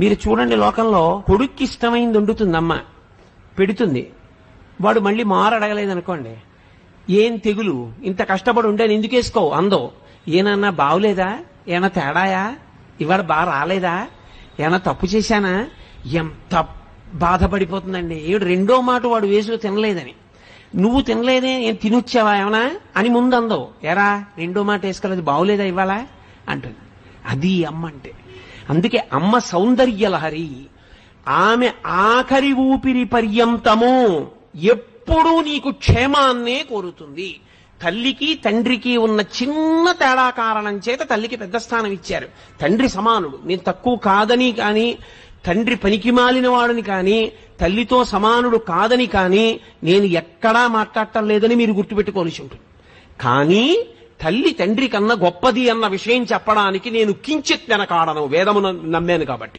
మీరు చూడండి, లోకంలో కొడుక్కి ఇష్టమైంది వండుతుంది అమ్మ, పెడుతుంది. వాడు మళ్ళీ మారు అడగలేదనుకోండి, ఏం తెగులు, ఇంత కష్టపడి ఉండేది ఎందుకు వేసుకోవు అందో. ఏనన్నా బాగులేదా, ఏమన్నా తేడాయా, ఇవాళ బాగా రాలేదా, ఏమన్నా తప్పు చేశానా, ఎంత బాధపడిపోతుందండి. ఏడు రెండో మాట వాడు వేసు తినలేదని, నువ్వు తినలేదే ఏం తినొచ్చావా ఏమన్నా అని ముందు అందో. ఎరా రెండో మాట వేసుకోలేదు, బాగులేదా ఇవాళ అంటుంది. అది అమ్మ అంటే. అందుకే అమ్మ సౌందర్యలహరి. ఆమె ఆఖరి ఊపిరి పర్యంతము ఎప్పుడూ నీకు క్షేమాన్నే కోరుతుంది. తల్లికి తండ్రికి ఉన్న చిన్న తేడా కారణం చేత తల్లికి పెద్ద స్థానం ఇచ్చారు. తండ్రి సమానుడు, నేను తక్కువ కాదని కానీ, తండ్రి పనికి మాలిన వాడని కానీ, తల్లితో సమానుడు కాదని కానీ నేను ఎక్కడా మాట్లాడటం లేదని మీరు గుర్తుపెట్టుకోవాల్సి ఉంటుంది. కానీ తల్లి తండ్రి కన్నా గొప్పది అన్న విషయం చెప్పడానికి నేను కించిత్ వెనకాడను, వేదమును నమ్మాను కాబట్టి.